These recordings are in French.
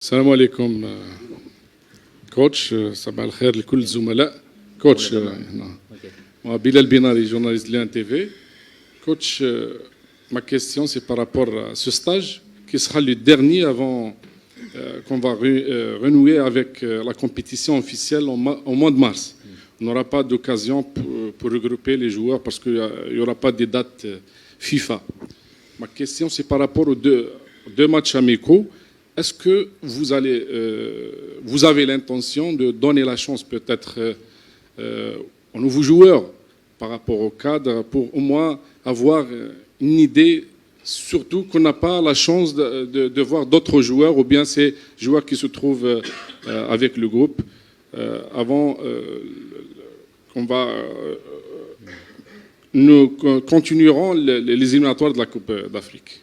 السلام عليكم كوتش صباح الخير لكل الزملاء كوتش Bilal Binari, journaliste de l'INTV. Coach, ma question c'est par rapport à ce stage qui sera le dernier avant qu'on va renouer avec la compétition officielle au mois de mars. On n'aura pas d'occasion pour regrouper les joueurs parce qu'il n'y aura pas de date FIFA. Ma question c'est par rapport aux deux matchs amicaux. Est-ce que vous avez l'intention de donner la chance peut-être aux nouveaux joueurs par rapport au cadre pour au moins avoir une idée, surtout qu'on n'a pas la chance de voir d'autres joueurs ou bien ces joueurs qui se trouvent avec le groupe avant qu'on va... Nous continuerons les éliminatoires de la Coupe d'Afrique.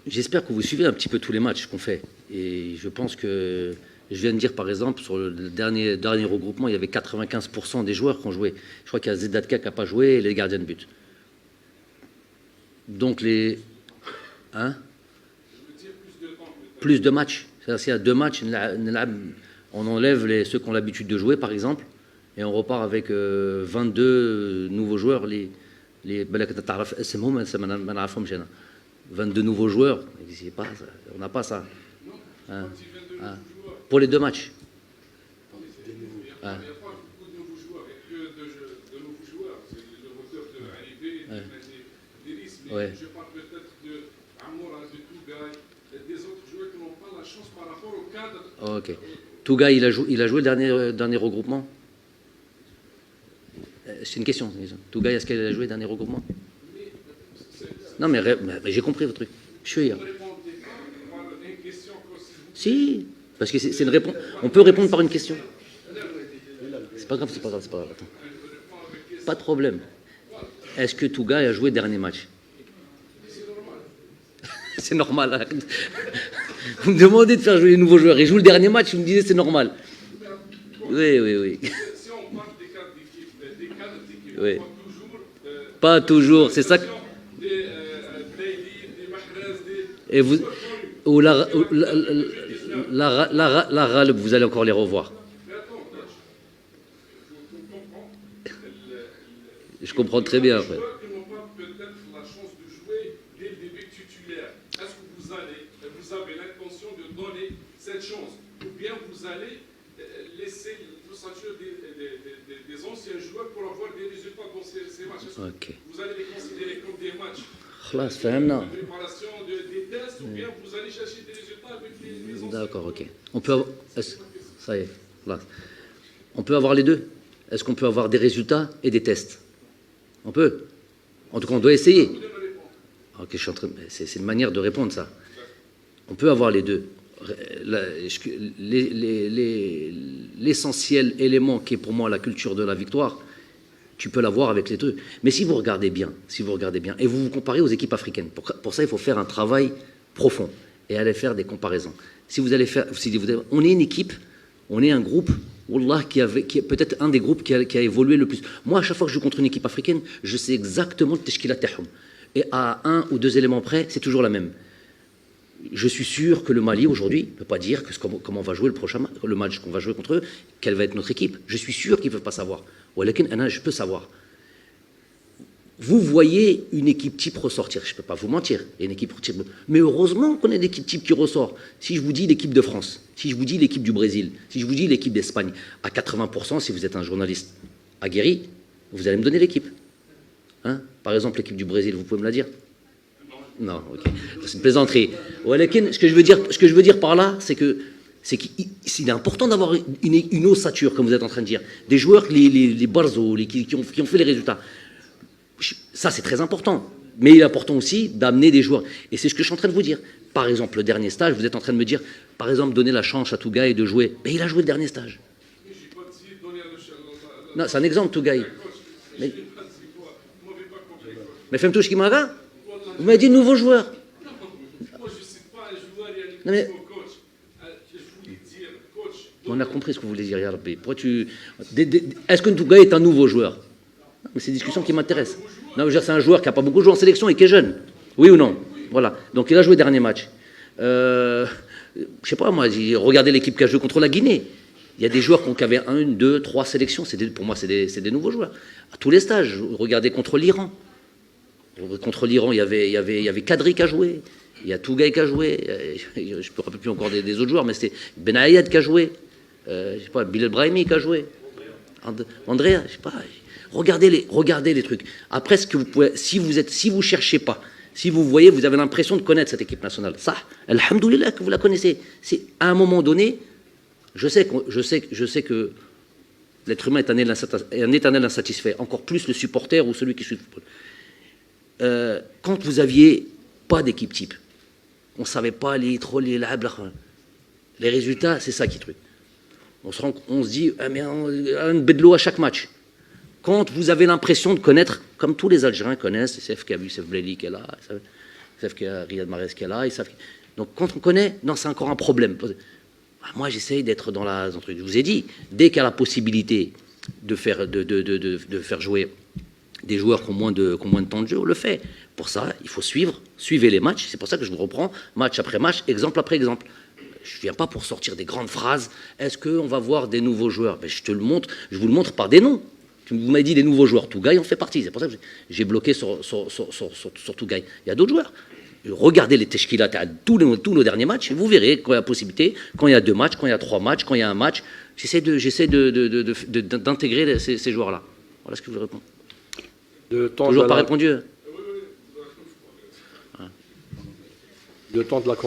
J'espère que vous suivez un petit peu tous les matchs qu'on fait. Et je pense que, je viens de dire par exemple, sur le dernier regroupement, il y avait 95% des joueurs qui ont joué. Je crois qu'il y a Zedatka qui n'a pas joué et les gardiens de but. Donc les... Hein? Plus de matchs. C'est-à-dire s'il y a 2 matchs, on enlève ceux qui ont l'habitude de jouer par exemple, et on repart avec 22 nouveaux joueurs. 22 nouveaux joueurs, on n'a pas ça. Hein, hein. Pour les 2 matchs. Hein. Ouais. Je parle peut-être de Amoura, de Tougaï, des autres joueurs qui n'ont pas la chance par rapport au cadre. Ok. Tougaï, il a joué le dernier regroupement. C'est une question. Tougaï, est-ce qu'il a joué le dernier regroupement? Non, mais j'ai compris votre truc. Je suis hier. Si, parce que c'est une réponse. On peut répondre par une question. C'est pas grave, c'est pas grave. Attends. Pas de problème. Est-ce que Tougaï a joué le dernier match? C'est normal. Vous me demandez de faire jouer les nouveaux joueurs. Il joue le dernier match, vous me disiez c'est normal. Oui. Si on parle des cadres d'équipe, oui. Pas toujours, c'est ça. Et vous, ou la vous allez encore les revoir. Je comprends très bien. Après. Est-ce que vous avez l'intention de donner cette chance, ou bien vous allez laisser l'ossature des anciens joueurs pour avoir des résultats dans ces matchs? Okay. Vous allez les considérer comme des matchs de préparation des tests, ou bien vous allez chercher des résultats avec les anciens? D'accord, ok. On peut avoir... Ça y est, là. On peut avoir les deux. Est-ce qu'on peut avoir des résultats et des tests? On peut. En tout cas, on doit essayer. Ok, c'est une manière de répondre, ça. On peut avoir les deux. L'essentiel élément qui est pour moi la culture de la victoire, tu peux l'avoir avec les deux. Mais si vous regardez bien, et vous vous comparez aux équipes africaines, pour ça, il faut faire un travail profond et aller faire des comparaisons. On est une équipe, on est un groupe, Wallah, qui est peut-être un des groupes qui a évolué le plus. Moi, à chaque fois que je joue contre une équipe africaine, je sais exactement le teshkila tahum. Et à 1 ou 2 éléments près, c'est toujours la même. Je suis sûr que le Mali, aujourd'hui, ne peut pas dire comment on va jouer le match qu'on va jouer contre eux, quelle va être notre équipe. Je suis sûr qu'ils ne peuvent pas savoir. Je peux savoir. Vous voyez une équipe type ressortir. Je ne peux pas vous mentir. Il y a une équipe type. Mais heureusement qu'on a une équipe type qui ressort. Si je vous dis l'équipe de France, si je vous dis l'équipe du Brésil, si je vous dis l'équipe d'Espagne, à 80%, si vous êtes un journaliste aguerri, vous allez me donner l'équipe. Hein? Par exemple, l'équipe du Brésil, vous pouvez me la dire? Non, ok. C'est une plaisanterie. Ce que je veux dire par là, c'est qu'il est important d'avoir une ossature, comme vous êtes en train de dire. Des joueurs, les Barzo, qui ont fait les résultats. Ça, c'est très important. Mais il est important aussi d'amener des joueurs. Et c'est ce que je suis en train de vous dire. Par exemple, le dernier stage, vous êtes en train de me dire, par exemple, donner la chance à Tougaï de jouer. Mais il a joué le dernier stage. Non, c'est un exemple, Tougaï. Mais fais-moi tout ce qui m'a dit. Vous m'avez dit nouveau joueur. Moi, je ne suis pas un joueur, il y a coach. Je voulais dire, coach. On a compris ce que vous voulez dire, Yarbi. Est-ce que Tougaï est un nouveau joueur? Mais c'est une discussion qui m'intéresse. Non, c'est un joueur qui n'a pas beaucoup joué en sélection et qui est jeune. Oui ou non? Voilà. Donc il a joué le dernier match. je sais pas moi, regardez l'équipe qui a joué contre la Guinée. Il y a des joueurs qui avaient 1, 2, 3 sélections. Pour moi, c'est des nouveaux joueurs. À tous les stages, regardez contre l'Iran. Contre l'Iran, il y avait Kadri qui a joué. Il y a Tougaï qui a joué. Je ne me rappelle plus encore des autres joueurs, mais c'était Benayed qui a joué. Je sais pas, Bilal Brahimi qui a joué. Andrea, je sais pas. Regardez les trucs. Après, ce que vous pouvez, si vous cherchez pas, si vous voyez, vous avez l'impression de connaître cette équipe nationale. Ça, alhamdoulilah que vous la connaissez. C'est à un moment donné, je sais que l'être humain est un éternel insatisfait. Encore plus le supporter ou celui qui suit le football. Quand vous aviez pas d'équipe type, on savait pas les résultats, c'est ça qui est truc. On se dit, ah, mais un bedlo à chaque match. Quand vous avez l'impression de connaître, comme tous les Algériens connaissent, ils savent qu'il y a Youssef Bleli qui est là, ils savent qu'il y a Riyad Mahrez qui est là, donc quand on connaît, non, c'est encore un problème. Moi, j'essaye d'être dans la... Je vous ai dit, dès qu'il y a la possibilité de faire jouer des joueurs qui ont moins de temps de jeu, on le fait. Pour ça, il faut suivez les matchs. C'est pour ça que je vous reprends match après match, exemple après exemple. Je ne viens pas pour sortir des grandes phrases. Est-ce qu'on va voir des nouveaux joueurs? Je vous le montre par des noms. Vous m'avez dit des nouveaux joueurs. Tougaï en fait partie. C'est pour ça que j'ai bloqué sur Tougaï. Il y a d'autres joueurs. Regardez les teshkilat à tous nos derniers matchs et vous verrez quand il y a possibilité, quand il y a 2 matchs, quand il y a 3 matchs, quand il y a un match. J'essaie d'intégrer ces joueurs-là. Voilà ce que je vous réponds. Toujours pas répondu. Le temps de la